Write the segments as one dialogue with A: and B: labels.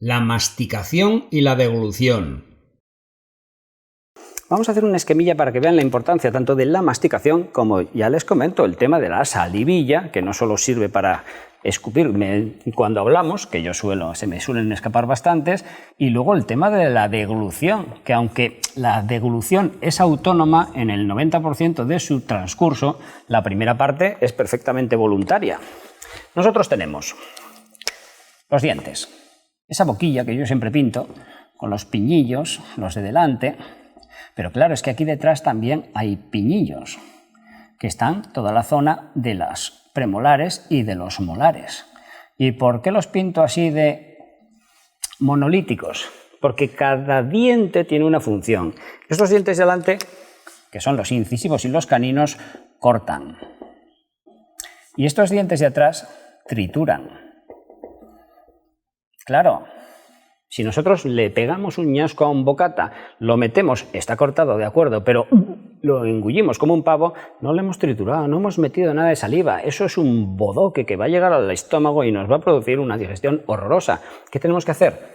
A: La masticación y la deglución.
B: Vamos a hacer una esquemilla para que vean la importancia tanto de la masticación como, ya les comento, el tema de la salivilla, que no solo sirve para escupir cuando hablamos, que se me suelen escapar bastantes, y luego el tema de la deglución, que aunque la deglución es autónoma en el 90% de su transcurso, la primera parte es perfectamente voluntaria. Nosotros tenemos los dientes, esa boquilla que yo siempre pinto, con los piñillos, los de delante, pero claro, es que aquí detrás también hay piñillos, que están toda la zona de las premolares y de los molares. ¿Y por qué los pinto así de monolíticos? Porque cada diente tiene una función. Estos dientes de delante, que son los incisivos y los caninos, cortan. Y estos dientes de atrás trituran. Claro, si nosotros le pegamos un ñasco a un bocata, lo metemos, está cortado, de acuerdo, pero lo engullimos como un pavo, no lo hemos triturado, no hemos metido nada de saliva. Eso es un bodoque que va a llegar al estómago y nos va a producir una digestión horrorosa. ¿Qué tenemos que hacer?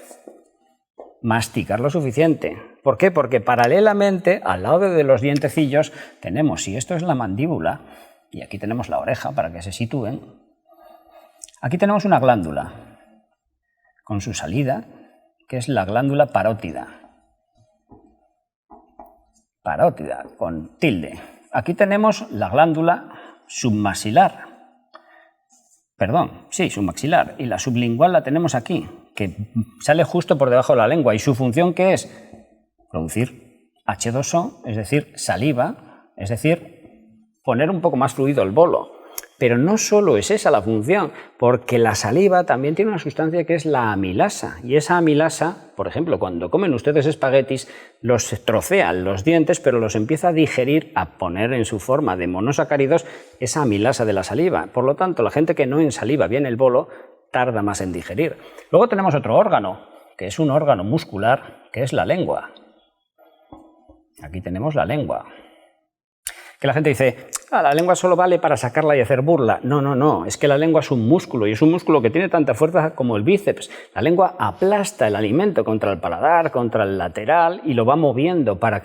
B: Masticar lo suficiente. ¿Por qué? Porque paralelamente, al lado de los dientecillos, tenemos, si esto es la mandíbula, y aquí tenemos la oreja para que se sitúen, aquí tenemos una glándula con su salida, que es la glándula parótida. Parótida, con tilde. Aquí tenemos la glándula submaxilar. Perdón, sí, submaxilar. Y la sublingual la tenemos aquí, que sale justo por debajo de la lengua. ¿Y su función qué es? Producir H2O, es decir, saliva, es decir, poner un poco más fluido el bolo. Pero no solo es esa la función, porque la saliva también tiene una sustancia que es la amilasa. Y esa amilasa, por ejemplo, cuando comen ustedes espaguetis, los trocean los dientes, pero los empieza a digerir, a poner en su forma de monosacáridos esa amilasa de la saliva. Por lo tanto, la gente que no ensaliva bien el bolo tarda más en digerir. Luego tenemos otro órgano, que es un órgano muscular, que es la lengua. Aquí tenemos la lengua. Que la gente dice, la lengua solo vale para sacarla y hacer burla. No, no, no, es que la lengua es un músculo y es un músculo que tiene tanta fuerza como el bíceps. La lengua aplasta el alimento contra el paladar, contra el lateral y lo va moviendo para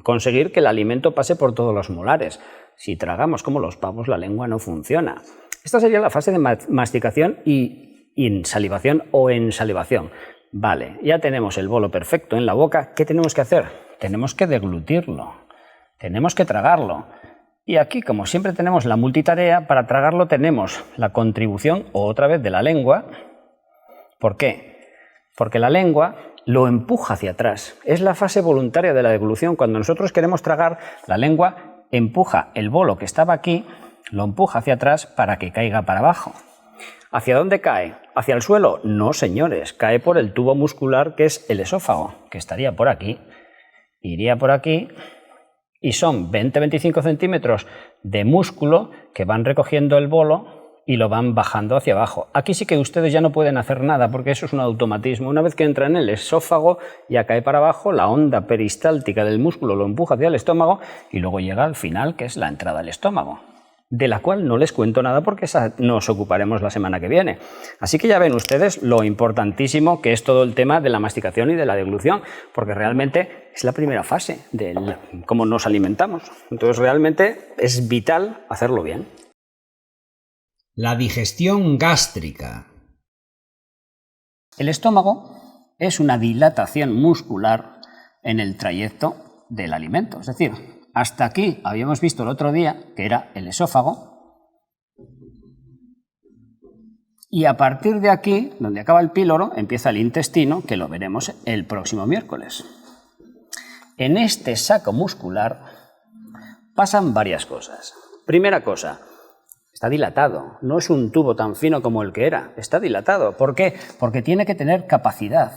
B: conseguir que el alimento pase por todos los molares. Si tragamos como los pavos, la lengua no funciona. Esta sería la fase de masticación y insalivación o ensalivación. Vale, ya tenemos el bolo perfecto en la boca. ¿Qué tenemos que hacer? Tenemos que deglutirlo. Tenemos que tragarlo. Y aquí, como siempre tenemos la multitarea, para tragarlo tenemos la contribución, otra vez, de la lengua. ¿Por qué? Porque la lengua lo empuja hacia atrás. Es la fase voluntaria de la deglución. Cuando nosotros queremos tragar, la lengua empuja el bolo que estaba aquí, lo empuja hacia atrás para que caiga para abajo. ¿Hacia dónde cae? ¿Hacia el suelo? No, señores. Cae por el tubo muscular que es el esófago, que estaría por aquí. Iría por aquí. Y son 20-25 centímetros de músculo que van recogiendo el bolo y lo van bajando hacia abajo. Aquí sí que ustedes ya no pueden hacer nada porque eso es un automatismo. Una vez que entra en el esófago ya cae para abajo, la onda peristáltica del músculo lo empuja hacia el estómago y luego llega al final, que es la entrada al estómago, de la cual no les cuento nada porque esa nos ocuparemos la semana que viene. Así que ya ven ustedes lo importantísimo que es todo el tema de la masticación y de la deglución, porque realmente es la primera fase de cómo nos alimentamos. Entonces realmente es vital hacerlo bien.
A: La digestión gástrica.
B: El estómago es una dilatación muscular en el trayecto del alimento, es decir, hasta aquí habíamos visto el otro día que era el esófago y a partir de aquí, donde acaba el píloro, empieza el intestino, que lo veremos el próximo miércoles. En este saco muscular pasan varias cosas. Primera cosa, está dilatado, no es un tubo tan fino como el que era, está dilatado. ¿Por qué? Porque tiene que tener capacidad,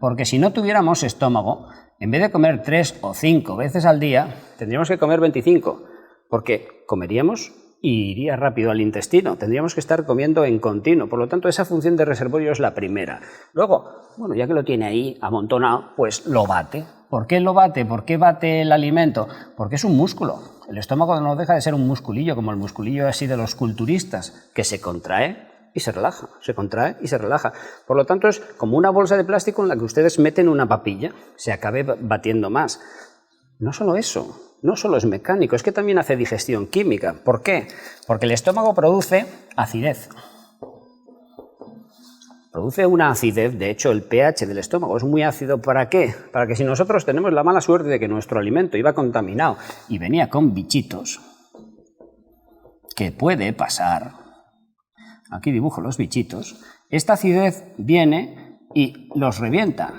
B: porque si no tuviéramos estómago, en vez de comer 3 o 5 veces al día, tendríamos que comer 25, porque comeríamos y iría rápido al intestino. Tendríamos que estar comiendo en continuo. Por lo tanto, esa función de reservorio es la primera. Luego, bueno, ya que lo tiene ahí amontonado, pues lo bate. ¿Por qué lo bate? ¿Por qué bate el alimento? Porque es un músculo. El estómago no deja de ser un musculillo, como el musculillo así de los culturistas, que se contrae y se relaja, se contrae y se relaja. Por lo tanto, es como una bolsa de plástico en la que ustedes meten una papilla, se acabe batiendo más. No solo eso, no solo es mecánico, es que también hace digestión química. ¿Por qué? Porque el estómago produce acidez. Produce una acidez, de hecho el pH del estómago es muy ácido. ¿Para qué? Para que si nosotros tenemos la mala suerte de que nuestro alimento iba contaminado y venía con bichitos, que puede pasar, aquí dibujo los bichitos, esta acidez viene y los revienta.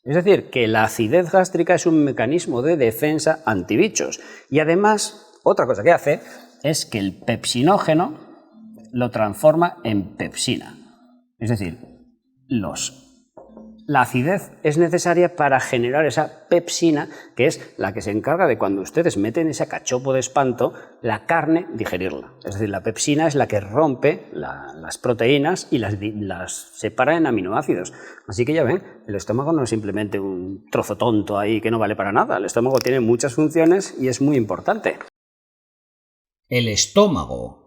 B: Es decir, que la acidez gástrica es un mecanismo de defensa antibichos. Y además, otra cosa que hace es que el pepsinógeno lo transforma en pepsina. Es decir, la acidez es necesaria para generar esa pepsina, que es la que se encarga de cuando ustedes meten ese cachopo de espanto, la carne, digerirla. Es decir, la pepsina es la que rompe las proteínas y las separa en aminoácidos. Así que ya ven, el estómago no es simplemente un trozo tonto ahí que no vale para nada. El estómago tiene muchas funciones y es muy importante.
A: El estómago.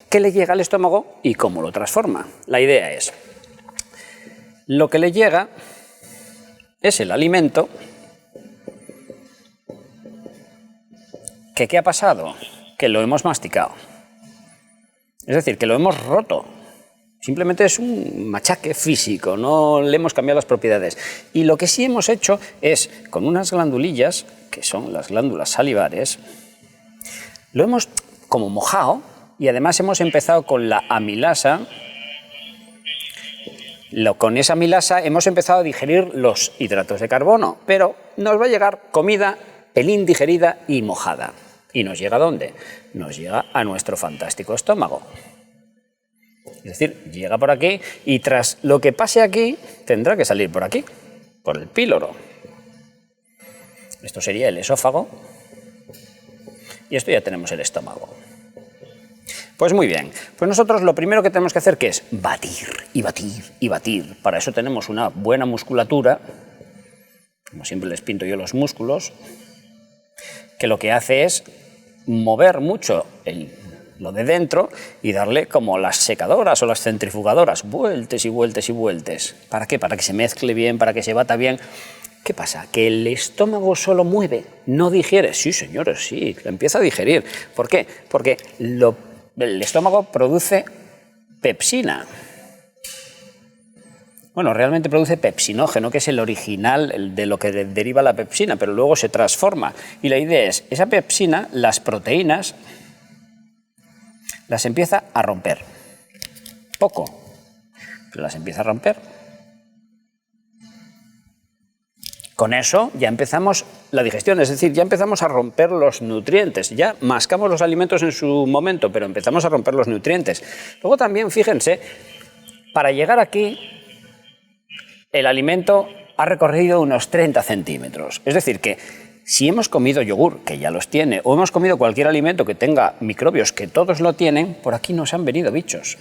B: ¿Qué le llega al estómago y cómo lo transforma? La idea es, lo que le llega es el alimento que ¿qué ha pasado? Que lo hemos masticado. Es decir, que lo hemos roto. Simplemente es un machaque físico, no le hemos cambiado las propiedades. Y lo que sí hemos hecho es, con unas glandulillas, que son las glándulas salivares, lo hemos como mojado. Y además hemos empezado con la amilasa. Con esa amilasa hemos empezado a digerir los hidratos de carbono, pero nos va a llegar comida pelín digerida y mojada. ¿Y nos llega a dónde? Nos llega a nuestro fantástico estómago. Es decir, llega por aquí y tras lo que pase aquí, tendrá que salir por aquí, por el píloro. Esto sería el esófago y esto ya tenemos el estómago. Pues muy bien, pues nosotros lo primero que tenemos que hacer ¿qué es? Batir y batir y batir. Para eso tenemos una buena musculatura, como siempre les pinto yo los músculos, que lo que hace es mover mucho lo de dentro y darle como las secadoras o las centrifugadoras, vueltas y vueltas y vueltas. ¿Para qué? Para que se mezcle bien, para que se bata bien. ¿Qué pasa? ¿Que el estómago solo mueve, no digiere? Sí, señores, sí, lo empieza a digerir. ¿Por qué? Porque el estómago produce pepsina. Bueno, realmente produce pepsinógeno, que es el original de lo que deriva la pepsina, pero luego se transforma. Y la idea es, esa pepsina, las proteínas, las empieza a romper. Poco, pero las empieza a romper. Con eso ya empezamos la digestión, es decir, ya empezamos a romper los nutrientes. Ya mascamos los alimentos en su momento, pero empezamos a romper los nutrientes. Luego también, fíjense, para llegar aquí, el alimento ha recorrido unos 30 centímetros. Es decir, que si hemos comido yogur, que ya los tiene, o hemos comido cualquier alimento que tenga microbios, que todos lo tienen, por aquí nos han venido bichos.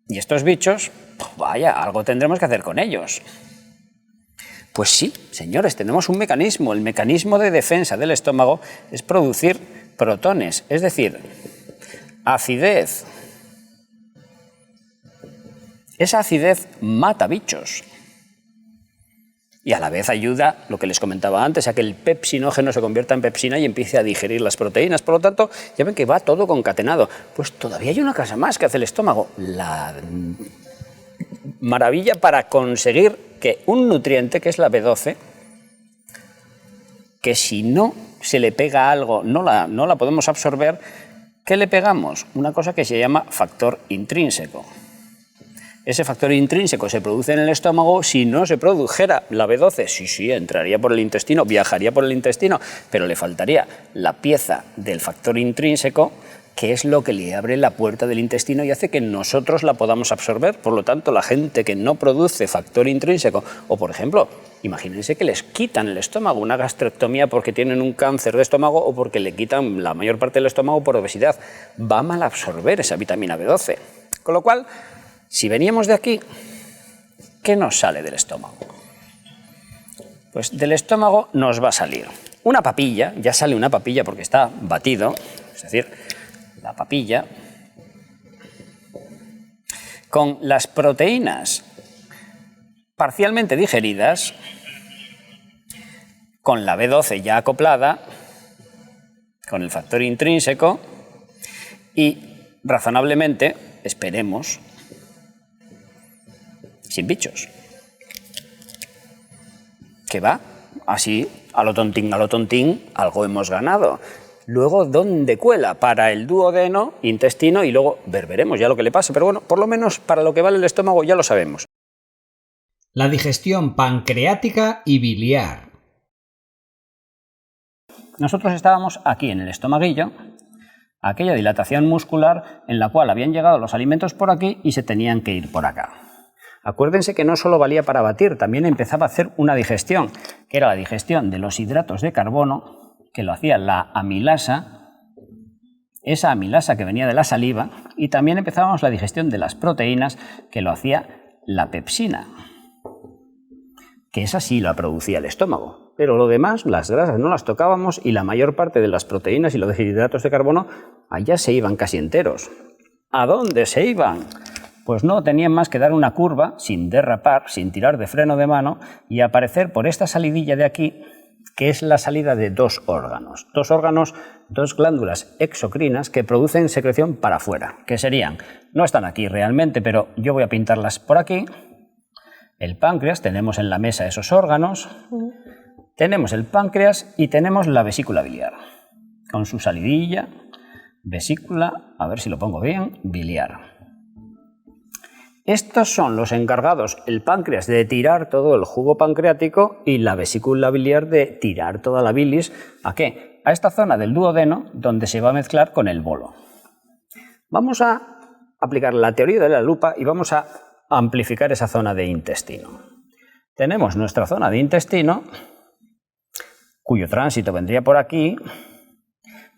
B: Y estos bichos, vaya, algo tendremos que hacer con ellos. Pues sí, señores, tenemos un mecanismo. El mecanismo de defensa del estómago es producir protones, es decir, acidez. Esa acidez mata bichos. Y a la vez ayuda, lo que les comentaba antes, a que el pepsinógeno se convierta en pepsina y empiece a digerir las proteínas. Por lo tanto, ya ven que va todo concatenado. Pues todavía hay una cosa más que hace el estómago. La maravilla para conseguir que un nutriente, que es la B12, que si no se le pega algo, no la podemos absorber, ¿qué le pegamos? Una cosa que se llama factor intrínseco. Ese factor intrínseco se produce en el estómago. Si no se produjera la B12, sí, entraría por el intestino, viajaría por el intestino, pero le faltaría la pieza del factor intrínseco, que es lo que le abre la puerta del intestino y hace que nosotros la podamos absorber. Por lo tanto, la gente que no produce factor intrínseco, o por ejemplo, imagínense que les quitan el estómago, una gastrectomía porque tienen un cáncer de estómago o porque le quitan la mayor parte del estómago por obesidad, va a mal absorber esa vitamina B12. Con lo cual, si veníamos de aquí, ¿qué nos sale del estómago? Pues del estómago nos va a salir una papilla, ya sale una papilla porque está batido, es decir, la papilla, con las proteínas parcialmente digeridas, con la B12 ya acoplada, con el factor intrínseco y razonablemente, esperemos, sin bichos. ¿Qué va? Así, a lo tontín, algo hemos ganado. Luego, ¿dónde cuela? Para el duodeno, intestino y luego veremos ya lo que le pasa. Pero bueno, por lo menos para lo que vale el estómago ya lo sabemos.
A: La digestión pancreática y biliar.
B: Nosotros estábamos aquí en el estomaguillo, aquella dilatación muscular en la cual habían llegado los alimentos por aquí y se tenían que ir por acá. Acuérdense que no solo valía para batir, también empezaba a hacer una digestión, que era la digestión de los hidratos de carbono, que lo hacía la amilasa, esa amilasa que venía de la saliva, y también empezábamos la digestión de las proteínas, que lo hacía la pepsina, que esa sí la producía el estómago. Pero lo demás, las grasas no las tocábamos y la mayor parte de las proteínas y los hidratos de carbono allá se iban casi enteros. ¿A dónde se iban? Pues no tenían más que dar una curva, sin derrapar, sin tirar de freno de mano, y aparecer por esta salidilla de aquí, que es la salida de dos órganos, dos glándulas exocrinas que producen secreción para afuera, que serían, no están aquí realmente, pero yo voy a pintarlas por aquí. El páncreas, tenemos en la mesa esos órganos, tenemos el páncreas y tenemos la vesícula biliar, con su salidilla, vesícula, a ver si lo pongo bien, biliar. Estos son los encargados, el páncreas, de tirar todo el jugo pancreático y la vesícula biliar de tirar toda la bilis. ¿A qué? A esta zona del duodeno donde se va a mezclar con el bolo. Vamos a aplicar la teoría de la lupa y vamos a amplificar esa zona de intestino. Tenemos nuestra zona de intestino, cuyo tránsito vendría por aquí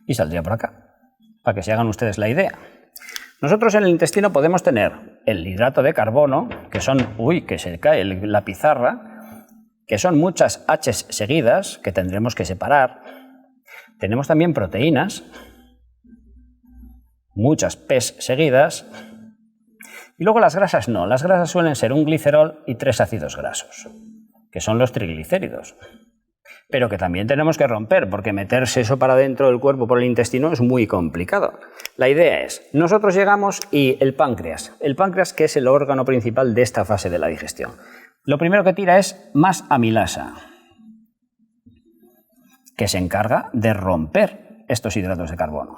B: y saldría por acá, para que se hagan ustedes la idea. Nosotros en el intestino podemos tener el hidrato de carbono, que son, que se cae la pizarra, que son muchas H's seguidas, que tendremos que separar. Tenemos también proteínas, muchas P's seguidas. Y luego las grasas no, las grasas suelen ser un glicerol y 3 ácidos grasos, que son los triglicéridos. Pero que también tenemos que romper, porque meterse eso para dentro del cuerpo por el intestino es muy complicado. La idea es, nosotros llegamos y el páncreas que es el órgano principal de esta fase de la digestión, lo primero que tira es más amilasa, que se encarga de romper estos hidratos de carbono.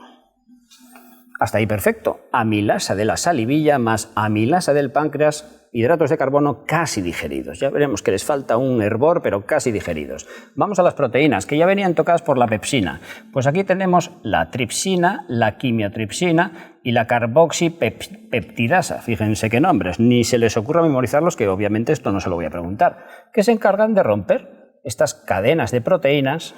B: Hasta ahí perfecto. Amilasa de la salivilla más amilasa del páncreas, hidratos de carbono casi digeridos. Ya veremos que les falta un hervor, pero casi digeridos. Vamos a las proteínas, que ya venían tocadas por la pepsina. Pues aquí tenemos la tripsina, la quimiotripsina y la carboxipeptidasa. Fíjense qué nombres, ni se les ocurra memorizarlos, que obviamente esto no se lo voy a preguntar, que se encargan de romper estas cadenas de proteínas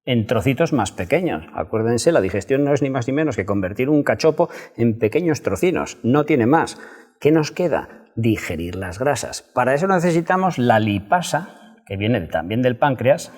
B: en trocitos más pequeños. Acuérdense, la digestión no es ni más ni menos que convertir un cachopo en pequeños trocinos, no tiene más. ¿Qué nos queda? Digerir las grasas. Para eso necesitamos la lipasa, que viene también del páncreas,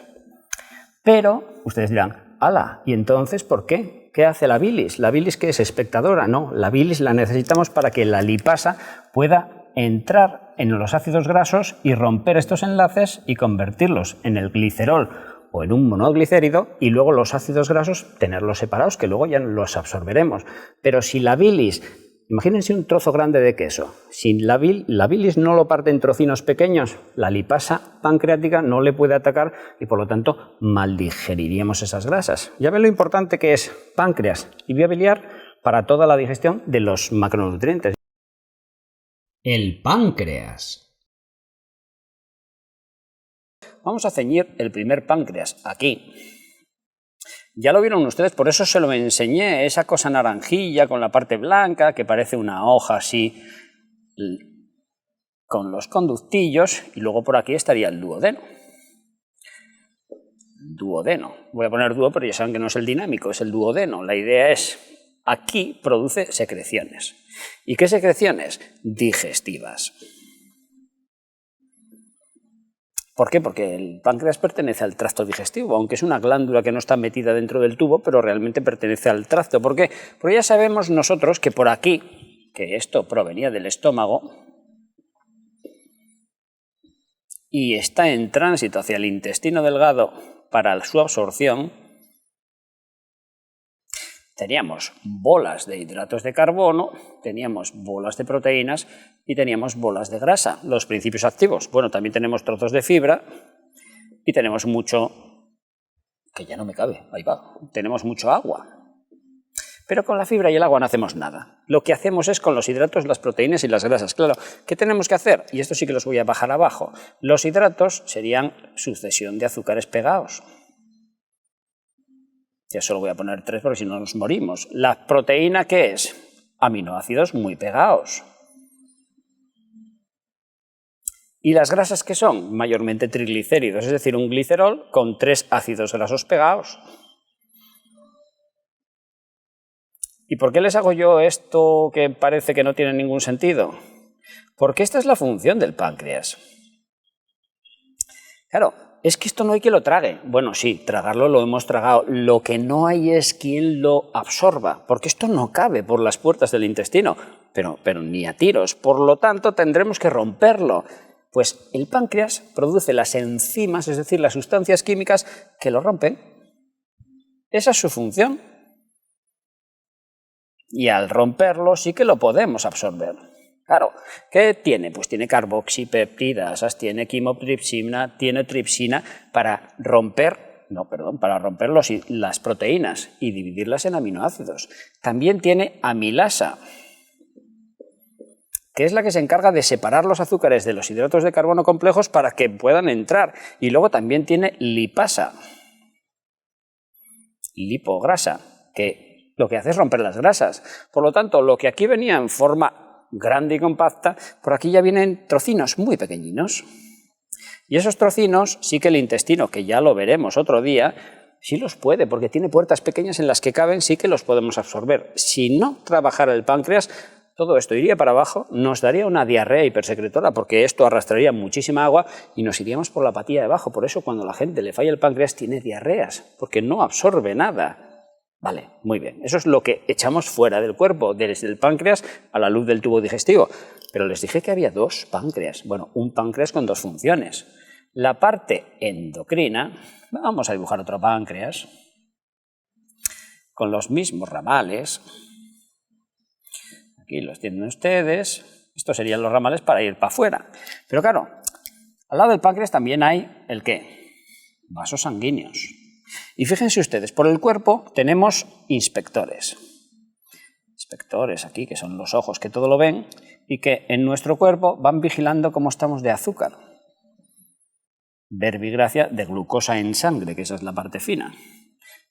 B: pero ustedes dirán, ¡hala! ¿Y entonces por qué? ¿Qué hace la bilis? ¿La bilis qué es? ¿Espectadora? No, la bilis la necesitamos para que la lipasa pueda entrar en los ácidos grasos y romper estos enlaces y convertirlos en el glicerol o en un monoglicérido, y luego los ácidos grasos tenerlos separados, que luego ya los absorberemos. Pero si la bilis, imagínense un trozo grande de queso, si la bilis no lo parte en trocinos pequeños, la lipasa pancreática no le puede atacar y por lo tanto maldigeriríamos esas grasas. Ya ven lo importante que es páncreas y vía biliar para toda la digestión de los macronutrientes.
A: El páncreas.
B: Vamos a ceñir el primer páncreas aquí. Ya lo vieron ustedes, por eso se lo enseñé, esa cosa naranjilla con la parte blanca que parece una hoja así con los conductillos, y luego por aquí estaría el duodeno. Duodeno. Voy a poner dúo, pero ya saben que no es el dinámico, es el duodeno. La idea es, aquí produce secreciones. ¿Y qué secreciones? Digestivas. ¿Por qué? Porque el páncreas pertenece al tracto digestivo, aunque es una glándula que no está metida dentro del tubo, pero realmente pertenece al tracto. ¿Por qué? Porque ya sabemos nosotros que por aquí, que esto provenía del estómago y está en tránsito hacia el intestino delgado para su absorción, teníamos bolas de hidratos de carbono, teníamos bolas de proteínas y teníamos bolas de grasa, los principios activos. Bueno, también tenemos trozos de fibra y tenemos mucho, que ya no me cabe, ahí va, tenemos mucho agua. Pero con la fibra y el agua no hacemos nada. Lo que hacemos es con los hidratos, las proteínas y las grasas. Claro, ¿qué tenemos que hacer? Y esto sí que los voy a bajar abajo. Los hidratos serían sucesión de azúcares pegados. Ya solo voy a poner 3 porque si no nos morimos. ¿La proteína qué es? Aminoácidos muy pegados. ¿Y las grasas qué son? Mayormente triglicéridos, es decir, un glicerol con 3 ácidos grasos pegados. ¿Y por qué les hago yo esto que parece que no tiene ningún sentido? Porque esta es la función del páncreas. Claro, es que esto no hay que lo trague. Bueno, sí, tragarlo lo hemos tragado. Lo que no hay es quien lo absorba, porque esto no cabe por las puertas del intestino, pero ni a tiros. Por lo tanto, tendremos que romperlo. Pues el páncreas produce las enzimas, es decir, las sustancias químicas que lo rompen. Esa es su función. Y al romperlo sí que lo podemos absorber. Claro, ¿qué tiene? Pues tiene carboxipeptidasas, tiene quimotripsina, tiene tripsina para romper las proteínas y dividirlas en aminoácidos. También tiene amilasa, que es la que se encarga de separar los azúcares de los hidratos de carbono complejos para que puedan entrar. Y luego también tiene lipasa, lipograsa, que lo que hace es romper las grasas. Por lo tanto, lo que aquí venía en forma grande y compacta, por aquí ya vienen trocinos muy pequeñinos. Y esos trocinos sí que el intestino, que ya lo veremos otro día, sí los puede, porque tiene puertas pequeñas en las que caben, sí que los podemos absorber. Si no trabajara el páncreas, todo esto iría para abajo, nos daría una diarrea hipersecretora, porque esto arrastraría muchísima agua y nos iríamos por la patilla de abajo. Por eso cuando a la gente le falla el páncreas tiene diarreas, porque no absorbe nada. Vale, muy bien. Eso es lo que echamos fuera del cuerpo, desde el páncreas a la luz del tubo digestivo. Pero les dije que había 2 páncreas. Bueno, un páncreas con 2 funciones. La parte endocrina, vamos a dibujar otro páncreas, con los mismos ramales. Aquí los tienen ustedes. Estos serían los ramales para ir para afuera. Pero claro, al lado del páncreas también hay ¿el qué? Vasos sanguíneos. Y fíjense ustedes, por el cuerpo tenemos inspectores. Inspectores aquí, que son los ojos que todo lo ven, y que en nuestro cuerpo van vigilando cómo estamos de azúcar. Verbigracia de glucosa en sangre, que esa es la parte fina.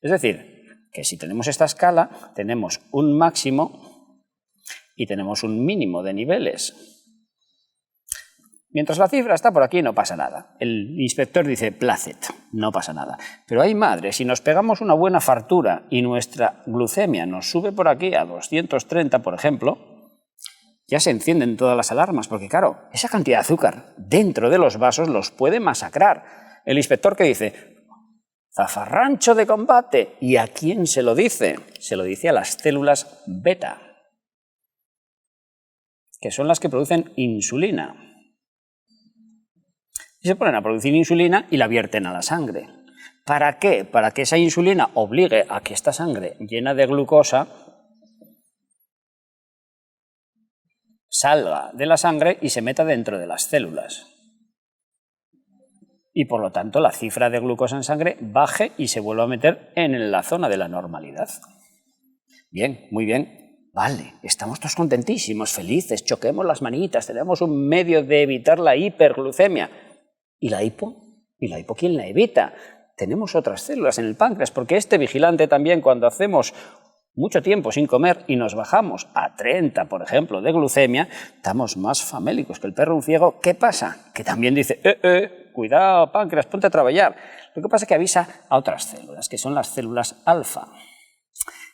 B: Es decir, que si tenemos esta escala, tenemos un máximo y tenemos un mínimo de niveles. Mientras la cifra está por aquí no pasa nada. El inspector dice placet, no pasa nada. Pero ay madre, si nos pegamos una buena fartura y nuestra glucemia nos sube por aquí a 230, por ejemplo, ya se encienden todas las alarmas, porque claro, esa cantidad de azúcar dentro de los vasos los puede masacrar. El inspector que dice, zafarrancho de combate, ¿y a quién se lo dice? Se lo dice a las células beta, que son las que producen insulina. Y se ponen a producir insulina y la vierten a la sangre. ¿Para qué? Para que esa insulina obligue a que esta sangre llena de glucosa salga de la sangre y se meta dentro de las células. Y por lo tanto la cifra de glucosa en sangre baje y se vuelva a meter en la zona de la normalidad. Bien, muy bien. Vale, estamos todos contentísimos, felices, choquemos las manitas, tenemos un medio de evitar la hiperglucemia. ¿Y la hipo? ¿Y la hipo quién la evita? Tenemos otras células en el páncreas, porque este vigilante también, cuando hacemos mucho tiempo sin comer y nos bajamos a 30, por ejemplo, de glucemia, estamos más famélicos que el perro un ciego. ¿Qué pasa? Que también dice, cuidado páncreas, ponte a trabajar. Lo que pasa es que avisa a otras células, que son las células alfa.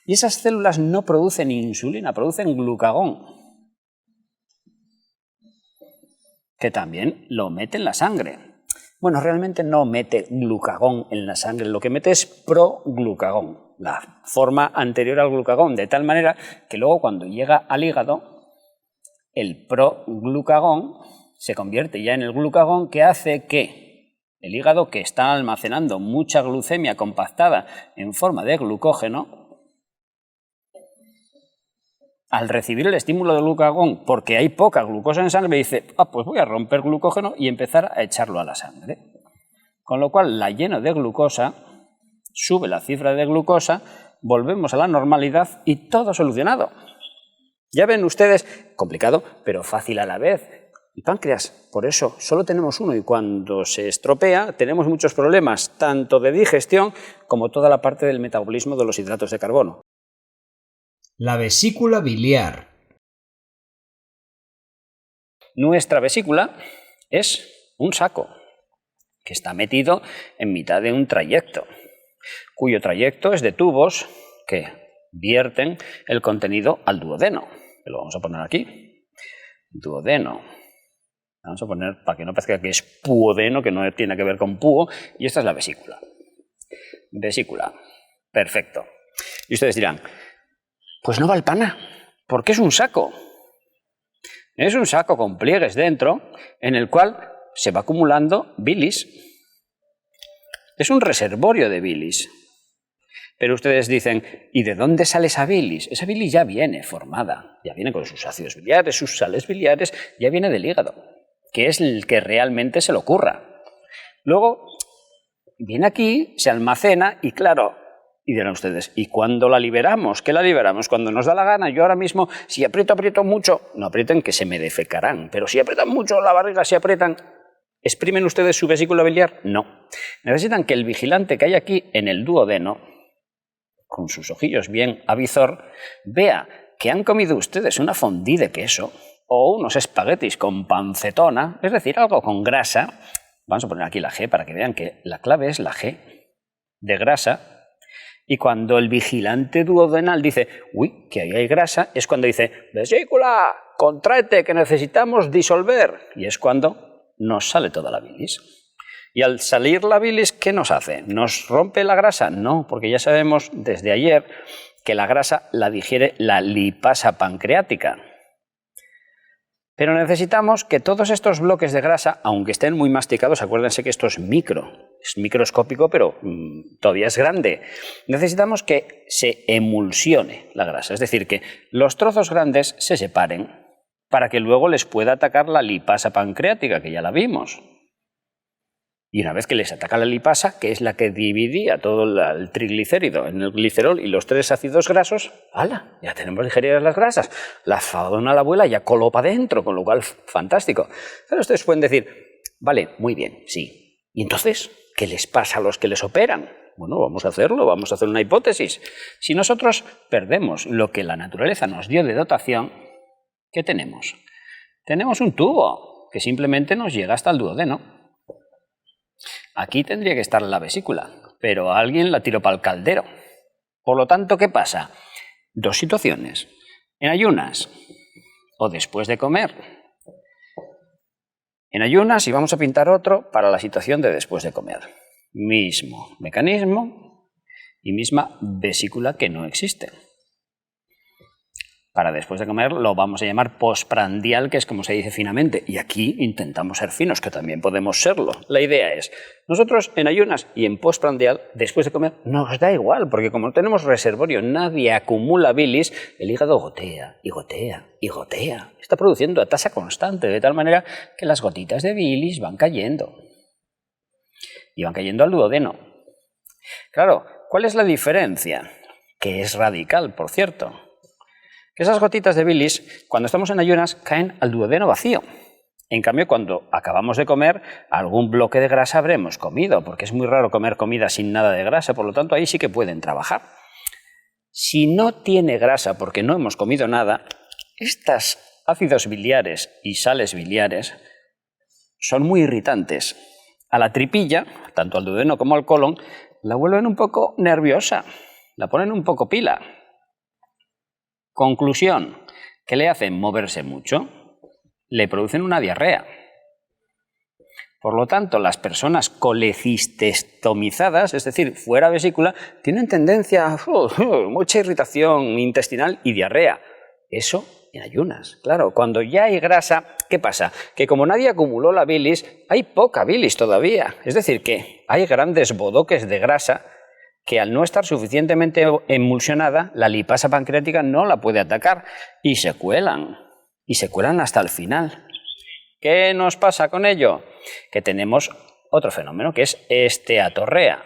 B: Y esas células no producen insulina, producen glucagón, que también lo mete en la sangre. Bueno, realmente no mete glucagón en la sangre, lo que mete es proglucagón, la forma anterior al glucagón, de tal manera que luego cuando llega al hígado, el proglucagón se convierte ya en el glucagón, que hace que el hígado, que está almacenando mucha glucemia compactada en forma de glucógeno, al recibir el estímulo de glucagón, porque hay poca glucosa en sangre, dice, pues voy a romper glucógeno y empezar a echarlo a la sangre. Con lo cual la lleno de glucosa, sube la cifra de glucosa, volvemos a la normalidad y todo solucionado. Ya ven ustedes, complicado, pero fácil a la vez. El páncreas, por eso, solo tenemos uno y cuando se estropea tenemos muchos problemas, tanto de digestión como toda la parte del metabolismo de los hidratos de carbono.
A: La vesícula biliar.
B: Nuestra vesícula es un saco que está metido en mitad de un trayecto, cuyo trayecto es de tubos que vierten el contenido al duodeno. Lo vamos a poner aquí. Duodeno. Vamos a poner para que no parezca que es puodeno, que no tiene que ver con púo, y esta es la vesícula. Vesícula. Perfecto. Y ustedes dirán, pues no va el pana, porque es un saco. Es un saco con pliegues dentro en el cual se va acumulando bilis. Es un reservorio de bilis. Pero ustedes dicen, ¿y de dónde sale esa bilis? Esa bilis ya viene formada, ya viene con sus ácidos biliares, sus sales biliares, ya viene del hígado, que es el que realmente se le ocurra. Luego viene aquí, se almacena y claro, y dirán ustedes, ¿y cuándo la liberamos? ¿Qué la liberamos? Cuando nos da la gana. Yo ahora mismo, si aprieto mucho, no aprieten que se me defecarán, pero si aprietan mucho la barriga, si aprietan, ¿exprimen ustedes su vesícula biliar? No. Necesitan que el vigilante que hay aquí en el duodeno, con sus ojillos bien a visor, vea que han comido ustedes una fondue de queso o unos espaguetis con pancetona, es decir, algo con grasa. Vamos a poner aquí la G para que vean que la clave es la G de grasa. Y cuando el vigilante duodenal dice, uy, que ahí hay grasa, es cuando dice, vesícula, contráete, que necesitamos disolver. Y es cuando nos sale toda la bilis. Y al salir la bilis, ¿qué nos hace? ¿Nos rompe la grasa? No, porque ya sabemos desde ayer que la grasa la digiere la lipasa pancreática. Pero necesitamos que todos estos bloques de grasa, aunque estén muy masticados, acuérdense que esto es microscópico, pero todavía es grande. Necesitamos que se emulsione la grasa, es decir, que los trozos grandes se separen para que luego les pueda atacar la lipasa pancreática, que ya la vimos. Y una vez que les ataca la lipasa, que es la que dividía todo el triglicérido en el glicerol y los 3 ácidos grasos, ¡hala! Ya tenemos digeridas las grasas. La fadona la abuela ya coló para adentro, con lo cual, fantástico. Pero ustedes pueden decir, vale, muy bien, sí. ¿Y entonces qué les pasa a los que les operan? Bueno, vamos a hacerlo, vamos a hacer una hipótesis. Si nosotros perdemos lo que la naturaleza nos dio de dotación, ¿qué tenemos? Tenemos un tubo que simplemente nos llega hasta el duodeno. Aquí tendría que estar la vesícula, pero alguien la tiró para el caldero. Por lo tanto, ¿qué pasa? Dos situaciones. En ayunas o después de comer. En ayunas, y vamos a pintar otro para la situación de después de comer. Mismo mecanismo y misma vesícula que no existe. Para después de comer lo vamos a llamar postprandial, que es como se dice finamente. Y aquí intentamos ser finos, que también podemos serlo. La idea es, nosotros en ayunas y en postprandial, después de comer, nos da igual, porque como no tenemos reservorio, nadie acumula bilis, el hígado gotea y gotea y gotea. Está produciendo a tasa constante, de tal manera que las gotitas de bilis van cayendo. Y van cayendo al duodeno. Claro, ¿cuál es la diferencia? Que es radical, por cierto. Que esas gotitas de bilis, cuando estamos en ayunas, caen al duodeno vacío. En cambio, cuando acabamos de comer, algún bloque de grasa habremos comido, porque es muy raro comer comida sin nada de grasa, por lo tanto ahí sí que pueden trabajar. Si no tiene grasa porque no hemos comido nada, estos ácidos biliares y sales biliares son muy irritantes. A la tripilla, tanto al duodeno como al colon, la vuelven un poco nerviosa, la ponen un poco pila. Conclusión, ¿qué le hacen? Moverse mucho, le producen una diarrea. Por lo tanto, las personas colecistomizadas, es decir, fuera vesícula, tienen tendencia a mucha irritación intestinal y diarrea. Eso en ayunas. Claro, cuando ya hay grasa, ¿qué pasa? Que como nadie acumuló la bilis, hay poca bilis todavía. Es decir, que hay grandes bodoques de grasa que al no estar suficientemente emulsionada, la lipasa pancreática no la puede atacar y se cuelan hasta el final. ¿Qué nos pasa con ello? Que tenemos otro fenómeno que es esteatorrea.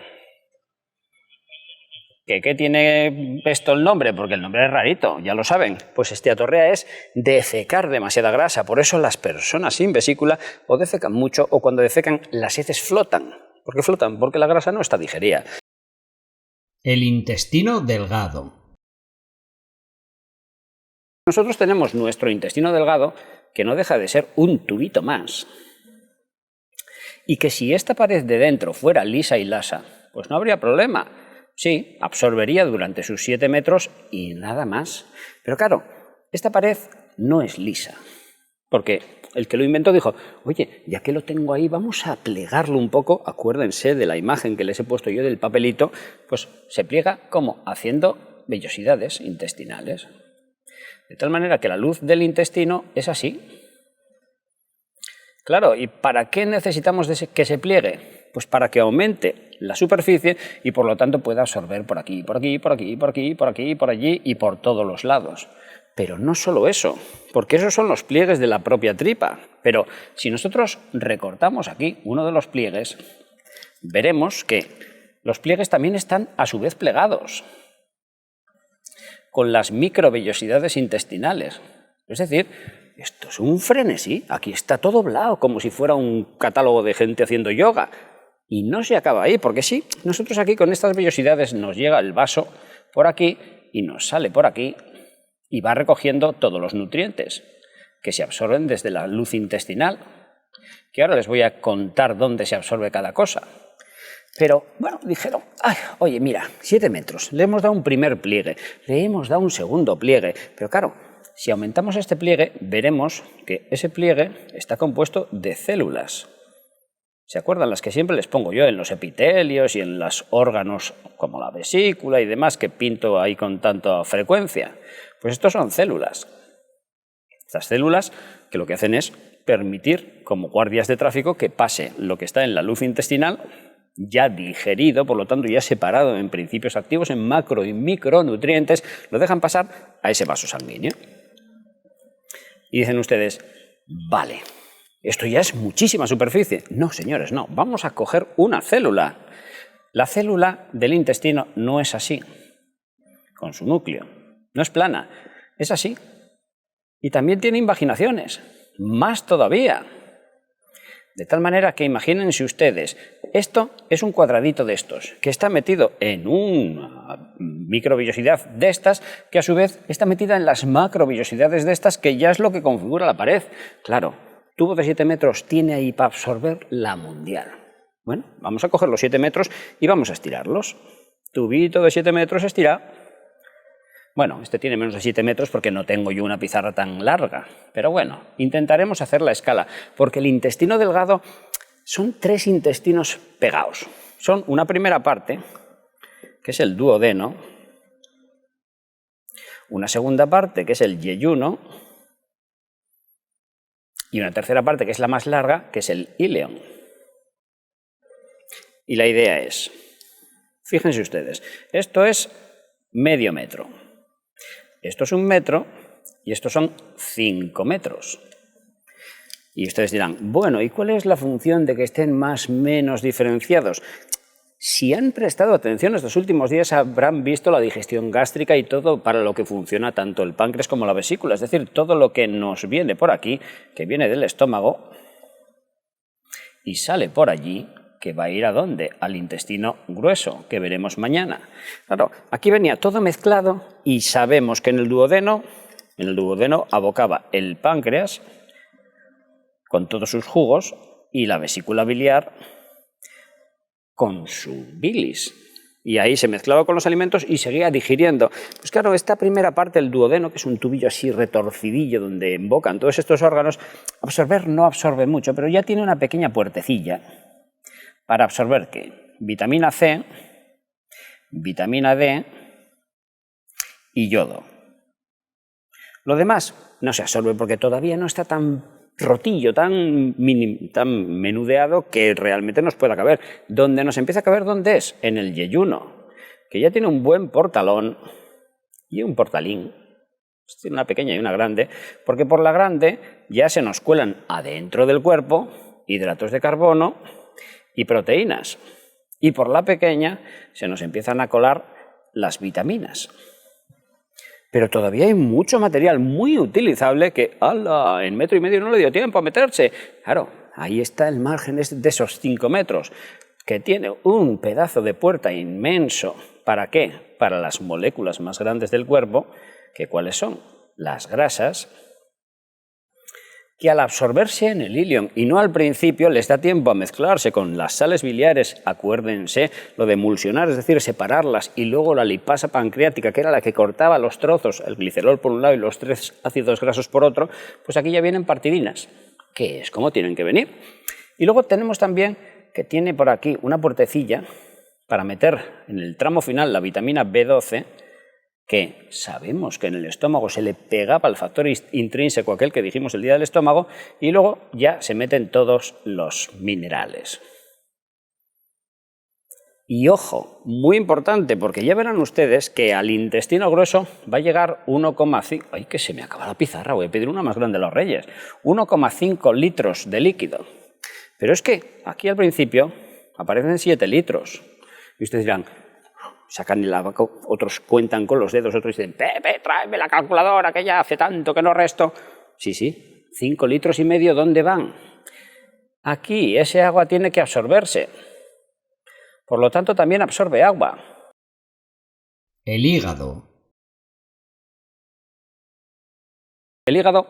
B: ¿Qué tiene esto el nombre? Porque el nombre es rarito, ya lo saben. Pues esteatorrea es defecar demasiada grasa. Por eso las personas sin vesícula o defecan mucho o cuando defecan las heces flotan. ¿Por qué flotan? Porque la grasa no está digerida.
A: El intestino delgado.
B: Nosotros tenemos nuestro intestino delgado que no deja de ser un tubito más. Y que si esta pared de dentro fuera lisa y lasa, pues no habría problema. Sí, absorbería durante sus 7 metros y nada más. Pero claro, esta pared no es lisa. Porque el que lo inventó dijo, oye, ya que lo tengo ahí, vamos a plegarlo un poco. Acuérdense de la imagen que les he puesto yo del papelito. Pues se pliega como haciendo vellosidades intestinales. De tal manera que la luz del intestino es así. Claro, ¿y para qué necesitamos que se pliegue? Pues para que aumente la superficie y por lo tanto pueda absorber por aquí, por aquí, por aquí, por aquí, por aquí, por allí y por todos los lados. Pero no solo eso, porque esos son los pliegues de la propia tripa. Pero si nosotros recortamos aquí uno de los pliegues, veremos que los pliegues también están a su vez plegados con las microvellosidades intestinales. Es decir, esto es un frenesí, aquí está todo doblado, como si fuera un catálogo de gente haciendo yoga. Y no se acaba ahí, porque sí, nosotros aquí con estas vellosidades nos llega el vaso por aquí y nos sale por aquí y va recogiendo todos los nutrientes que se absorben desde la luz intestinal, que ahora les voy a contar dónde se absorbe cada cosa. Pero, bueno, dijeron, ay, oye, mira, 7 metros, le hemos dado un primer pliegue, le hemos dado un segundo pliegue, pero claro, si aumentamos este pliegue, veremos que ese pliegue está compuesto de células. ¿Se acuerdan las que siempre les pongo yo en los epitelios y en los órganos como la vesícula y demás que pinto ahí con tanta frecuencia? Pues estos son células. Estas células que lo que hacen es permitir, como guardias de tráfico, que pase lo que está en la luz intestinal ya digerido, por lo tanto ya separado en principios activos, en macro y micronutrientes, lo dejan pasar a ese vaso sanguíneo. Y dicen ustedes, vale, esto ya es muchísima superficie. No, señores, no. Vamos a coger una célula. La célula del intestino no es así, con su núcleo. No es plana, es así. Y también tiene invaginaciones, más todavía. De tal manera que imagínense ustedes, esto es un cuadradito de estos, que está metido en una microvellosidad de estas, que a su vez está metida en las macrovellosidades de estas, que ya es lo que configura la pared. Claro, tubo de 7 metros tiene ahí para absorber la mundial. Bueno, vamos a coger los 7 metros y vamos a estirarlos. Tubito de 7 metros estira. Bueno, este tiene menos de 7 metros porque no tengo yo una pizarra tan larga. Pero bueno, intentaremos hacer la escala, porque el intestino delgado son 3 intestinos pegados. Son una primera parte, que es el duodeno, una segunda parte, que es el yeyuno, y una tercera parte, que es la más larga, que es el íleon. Y la idea es, fíjense ustedes, esto es medio metro. Esto es 1 metro y estos son 5 metros. Y ustedes dirán, bueno, ¿y cuál es la función de que estén más o menos diferenciados? Si han prestado atención estos últimos días habrán visto la digestión gástrica y todo para lo que funciona tanto el páncreas como la vesícula, es decir, todo lo que nos viene por aquí, que viene del estómago y sale por allí, que va a ir ¿a dónde? Al intestino grueso, que veremos mañana. Claro, aquí venía todo mezclado y sabemos que en el duodeno abocaba el páncreas con todos sus jugos y la vesícula biliar con su bilis. Y ahí se mezclaba con los alimentos y seguía digiriendo. Pues claro, esta primera parte, el duodeno, que es un tubillo así retorcidillo donde embocan todos estos órganos, absorber no absorbe mucho, pero ya tiene una pequeña puertecilla para absorber ¿qué? Vitamina C, vitamina D y yodo. Lo demás no se absorbe porque todavía no está tan rotillo, tan menudeado que realmente nos pueda caber. ¿Dónde nos empieza a caber? ¿Dónde es? En el yeyuno, que ya tiene un buen portalón y un portalín. Tiene una pequeña y una grande, porque por la grande ya se nos cuelan adentro del cuerpo hidratos de carbono y proteínas. Y por la pequeña se nos empiezan a colar las vitaminas. Pero todavía hay mucho material muy utilizable que, ¡hala!, en 1,5 metros no le dio tiempo a meterse. Claro, ahí está el margen de esos 5 metros, que tiene un pedazo de puerta inmenso. ¿Para qué? Para las moléculas más grandes del cuerpo, que ¿cuáles son? Las grasas, que al absorberse en el ilion y no al principio les da tiempo a mezclarse con las sales biliares, acuérdense lo de emulsionar, es decir, separarlas, y luego la lipasa pancreática, que era la que cortaba los trozos, el glicerol por un lado y los 3 ácidos grasos por otro, pues aquí ya vienen partidinas, que es como tienen que venir. Y luego tenemos también que tiene por aquí una puertecilla para meter en el tramo final la vitamina B12, que sabemos que en el estómago se le pegaba el factor intrínseco, aquel que dijimos el día del estómago, y luego ya se meten todos los minerales. Y ojo, muy importante, porque ya verán ustedes que al intestino grueso va a llegar 1,5... ¡Ay, que se me acaba la pizarra! Voy a pedir una más grande a los Reyes. 1,5 litros de líquido. Pero es que aquí al principio aparecen 7 litros. Y ustedes dirán... Sacan el abaco, otros cuentan con los dedos, otros dicen, Pepe, tráeme la calculadora, que ya hace tanto que no resto. Sí, 5,5 litros, ¿dónde van? Aquí ese agua tiene que absorberse. Por lo tanto, también absorbe agua.
A: El hígado.
B: El hígado,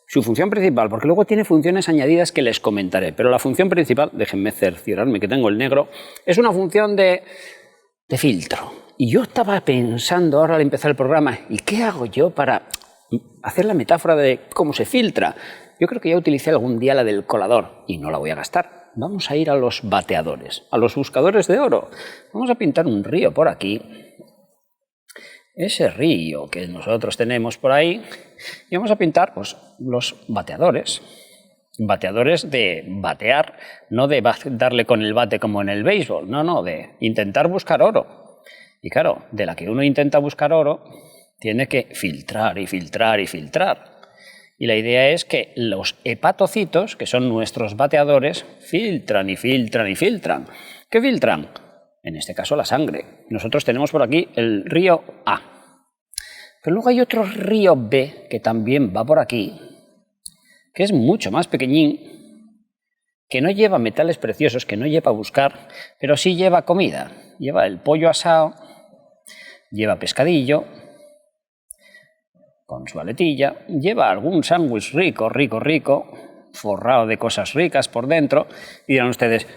B: su función principal, porque luego tiene funciones añadidas que les comentaré, pero la función principal, déjenme cerciorarme que tengo el negro, es una función de filtro. Y yo estaba pensando ahora al empezar el programa, ¿y qué hago yo para hacer la metáfora de cómo se filtra? Yo creo que ya utilicé algún día la del colador y no la voy a gastar. Vamos a ir a los bateadores, a los buscadores de oro. Vamos a pintar un río por aquí. Ese río que nosotros tenemos por ahí. Y vamos a pintar pues, los bateadores. Bateadores de batear, no de darle con el bate como en el béisbol, no, de intentar buscar oro. Y claro, de la que uno intenta buscar oro, tiene que filtrar y filtrar y filtrar. Y la idea es que los hepatocitos, que son nuestros bateadores, filtran y filtran y filtran. ¿Qué filtran? En este caso la sangre. Nosotros tenemos por aquí el río A. Pero luego hay otro río B que también va por aquí, que es mucho más pequeñín, que no lleva metales preciosos, que no lleva a buscar, pero sí lleva comida. Lleva el pollo asado, lleva pescadillo, con su aletilla, lleva algún sándwich rico, forrado de cosas ricas por dentro, y dirán ustedes,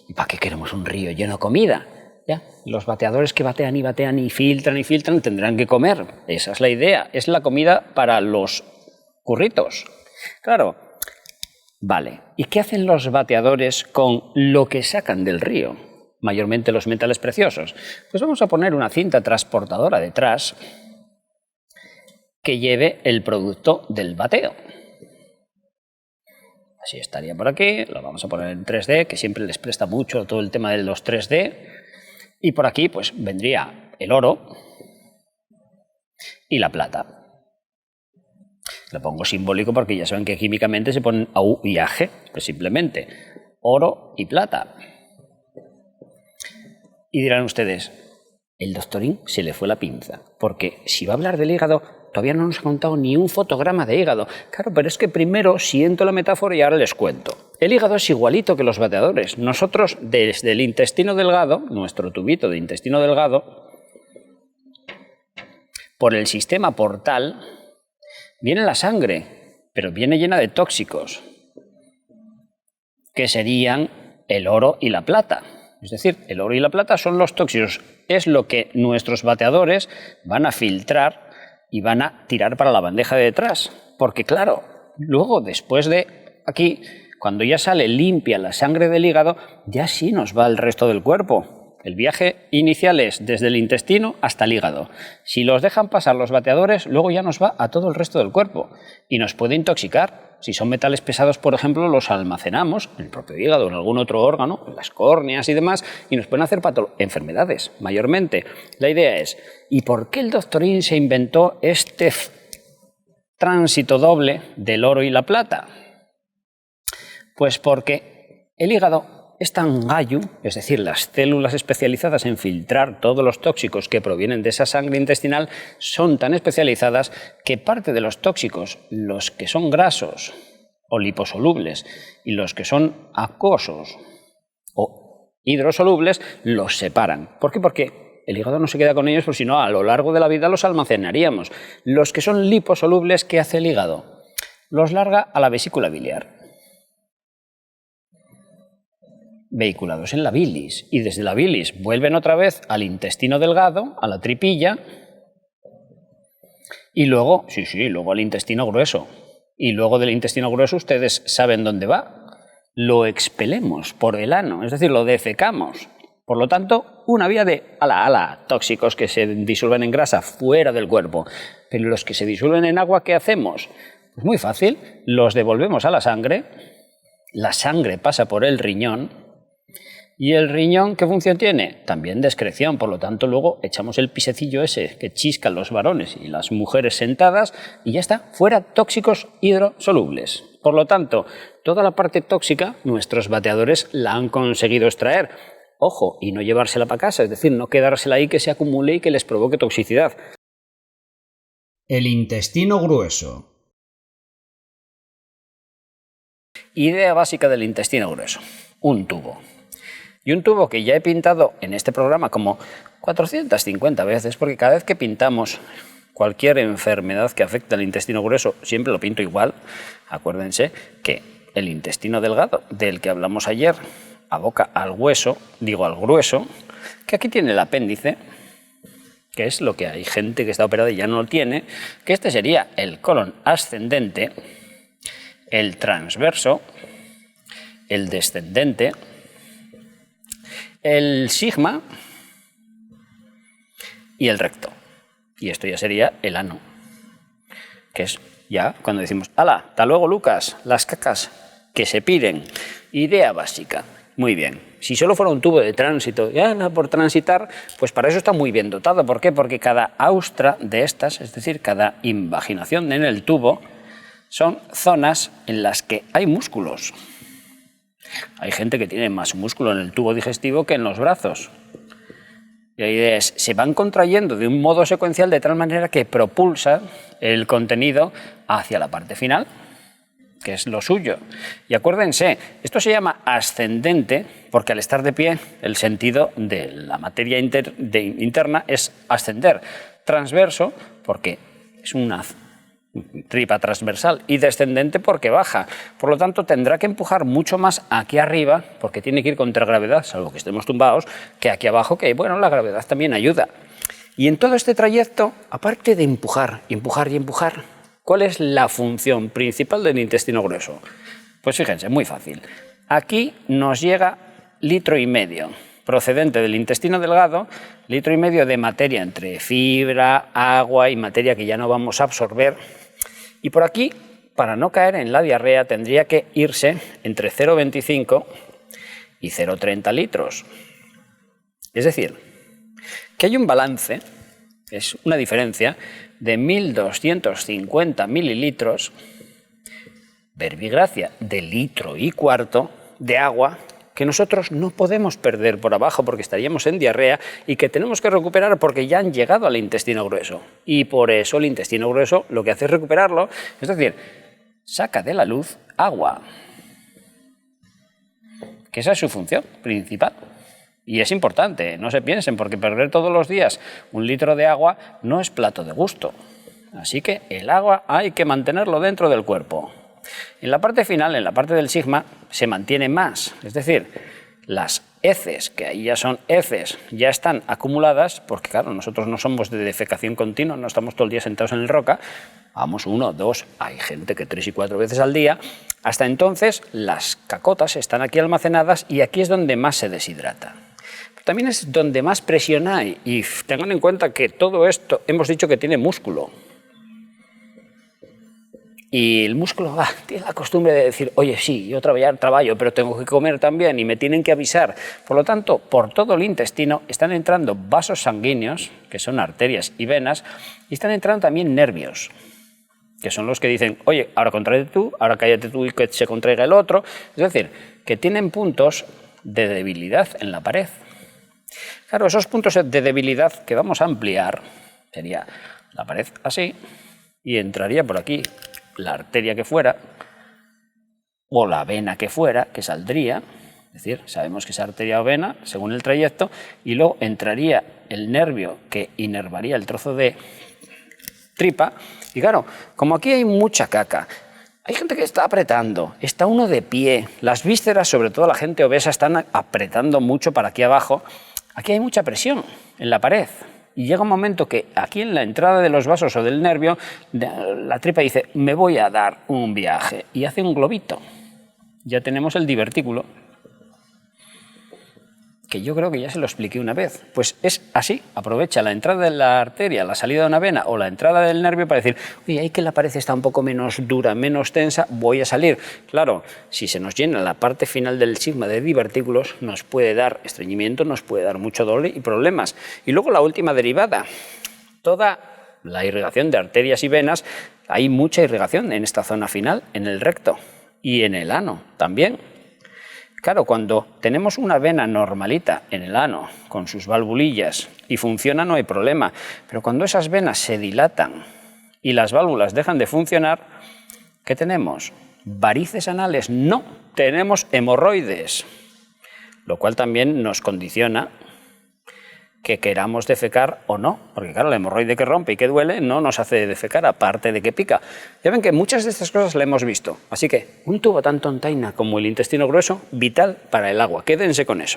B: ¿y para qué queremos un río lleno de comida? Ya, los bateadores que batean y filtran tendrán que comer. Esa es la idea, es la comida para los curritos. Claro, vale. ¿Y qué hacen los bateadores con lo que sacan del río? Mayormente los metales preciosos. Pues vamos a poner una cinta transportadora detrás que lleve el producto del bateo. Así estaría por aquí, lo vamos a poner en 3D, que siempre les presta mucho todo el tema de los 3D. Y por aquí pues vendría el oro y la plata. Lo pongo simbólico porque ya saben que químicamente se ponen AU y AG, pues simplemente oro y plata. Y dirán ustedes, el doctorín se le fue la pinza, porque si va a hablar del hígado, todavía no nos ha contado ni un fotograma de hígado. Claro, pero es que primero siento la metáfora y ahora les cuento. El hígado es igualito que los bateadores. Nosotros, desde el intestino delgado, nuestro tubito de intestino delgado, por el sistema portal, viene la sangre, pero viene llena de tóxicos, que serían el oro y la plata. Es decir, el oro y la plata son los tóxicos. Es lo que nuestros bateadores van a filtrar y van a tirar para la bandeja de detrás. Porque claro, luego después de aquí, cuando ya sale limpia la sangre del hígado, ya sí nos va al resto del cuerpo. El viaje inicial es desde el intestino hasta el hígado. Si los dejan pasar los bateadores, luego ya nos va a todo el resto del cuerpo y nos puede intoxicar. Si son metales pesados, por ejemplo, los almacenamos en el propio hígado, en algún otro órgano, en las córneas y demás, y nos pueden hacer enfermedades, mayormente. La idea es, ¿y por qué el doctorín se inventó este tránsito doble del oro y la plata? Pues porque el hígado es tan gallo, es decir, las células especializadas en filtrar todos los tóxicos que provienen de esa sangre intestinal son tan especializadas que parte de los tóxicos, los que son grasos o liposolubles y los que son acuosos o hidrosolubles, los separan. ¿Por qué? Porque el hígado no se queda con ellos, porque si no, a lo largo de la vida los almacenaríamos. Los que son liposolubles, ¿qué hace el hígado? Los larga a la vesícula biliar, vehiculados en la bilis, y desde la bilis vuelven otra vez al intestino delgado, a la tripilla, y luego, luego al intestino grueso. Y luego del intestino grueso ustedes saben dónde va. Lo expelemos por el ano, es decir, lo defecamos. Por lo tanto, una vía de tóxicos que se disuelven en grasa fuera del cuerpo. Pero los que se disuelven en agua, ¿qué hacemos? Pues muy fácil, los devolvemos a la sangre pasa por el riñón. ¿Y el riñón qué función tiene? También de excreción, por lo tanto luego echamos el pisecillo ese que chiscan los varones y las mujeres sentadas y ya está, fuera tóxicos hidrosolubles. Por lo tanto, toda la parte tóxica nuestros bateadores la han conseguido extraer. Ojo, y no llevársela para casa, es decir, no quedársela ahí que se acumule y que les provoque toxicidad.
A: El intestino grueso.
B: Idea básica del intestino grueso. Un tubo. Y un tubo que ya he pintado en este programa como 450 veces, porque cada vez que pintamos cualquier enfermedad que afecte al intestino grueso, siempre lo pinto igual. Acuérdense que el intestino delgado, del que hablamos ayer, aboca al hueso, digo al grueso, que aquí tiene el apéndice, que es lo que hay gente que está operada y ya no lo tiene, que este sería el colon ascendente, el transverso, el descendente, el sigma y el recto. Y esto ya sería el ano, que es ya cuando decimos, ¡hala! Hasta luego, Lucas, las cacas que se piden. Idea básica. Muy bien. Si solo fuera un tubo de tránsito, ya por transitar, pues para eso está muy bien dotado. ¿Por qué? Porque cada austra de estas, es decir, cada invaginación en el tubo, son zonas en las que hay músculos. Hay gente que tiene más músculo en el tubo digestivo que en los brazos. Y la idea es, se van contrayendo de un modo secuencial de tal manera que propulsa el contenido hacia la parte final, que es lo suyo. Y acuérdense, esto se llama ascendente porque al estar de pie el sentido de la materia interna es ascender. Transverso porque es una tripa transversal y descendente porque baja. Por lo tanto, tendrá que empujar mucho más aquí arriba porque tiene que ir contra gravedad, salvo que estemos tumbados, que aquí abajo, que bueno, la gravedad también ayuda. Y en todo este trayecto, aparte de empujar, empujar y empujar, ¿cuál es la función principal del intestino grueso? Pues fíjense, muy fácil. Aquí nos llega 1,5 litros procedente del intestino delgado, 1,5 litros de materia entre fibra, agua y materia que ya no vamos a absorber. Y por aquí, para no caer en la diarrea, tendría que irse entre 0,25 y 0,30 litros. Es decir, que hay un balance, es una diferencia de 1.250 mililitros, verbigracia de 1,25 litros de agua que nosotros no podemos perder por abajo porque estaríamos en diarrea y que tenemos que recuperar porque ya han llegado al intestino grueso. Y por eso el intestino grueso lo que hace es recuperarlo, es decir, saca de la luz agua, que esa es su función principal. Y es importante, no se piensen, porque perder todos los días 1 litro de agua no es plato de gusto. Así que el agua hay que mantenerlo dentro del cuerpo. En la parte final, en la parte del sigma, se mantiene más, es decir, las heces, que ahí ya son heces, ya están acumuladas, porque claro, nosotros no somos de defecación continua, no estamos todo el día sentados en el roca, vamos 1, 2, hay gente que 3 y 4 veces al día. Hasta entonces las cacotas están aquí almacenadas y aquí es donde más se deshidrata. Pero también es donde más presión hay, y tengan en cuenta que todo esto hemos dicho que tiene músculo. Y el músculo tiene la costumbre de decir, oye, sí, yo trabajo, pero tengo que comer también y me tienen que avisar. Por lo tanto, por todo el intestino están entrando vasos sanguíneos, que son arterias y venas, y están entrando también nervios, que son los que dicen, oye, ahora contrae tú, ahora cállate tú y que se contraiga el otro. Es decir, que tienen puntos de debilidad en la pared. Claro, esos puntos de debilidad que vamos a ampliar, sería la pared así, y entraría por aquí la arteria que fuera, o la vena que fuera, que saldría, es decir, sabemos que es arteria o vena, según el trayecto, y luego entraría el nervio que inervaría el trozo de tripa, y claro, como aquí hay mucha caca, hay gente que está apretando, está uno de pie, las vísceras, sobre todo la gente obesa, están apretando mucho para aquí abajo, aquí hay mucha presión en la pared. Y llega un momento que aquí en la entrada de los vasos o del nervio, la tripa dice, me voy a dar un viaje, y hace un globito. Ya tenemos el divertículo, que yo creo que ya se lo expliqué una vez. Pues es así, aprovecha la entrada de la arteria, la salida de una vena o la entrada del nervio para decir, oye, ahí que la pared está un poco menos dura, menos tensa, voy a salir. Claro, si se nos llena la parte final del sigma de divertículos, nos puede dar estreñimiento, nos puede dar mucho dolor y problemas. Y luego la última derivada, toda la irrigación de arterias y venas, hay mucha irrigación en esta zona final, en el recto y en el ano también. Claro, cuando tenemos una vena normalita en el ano, con sus valvulillas, y funciona, no hay problema. Pero cuando esas venas se dilatan y las válvulas dejan de funcionar, ¿qué tenemos? ¿Varices anales? No, tenemos hemorroides, lo cual también nos condiciona que queramos defecar o no, porque claro, la hemorroide que rompe y que duele no nos hace defecar, aparte de que pica. Ya ven que muchas de estas cosas las hemos visto, así que un tubo tan tontaina como el intestino grueso, vital para el agua. Quédense con eso.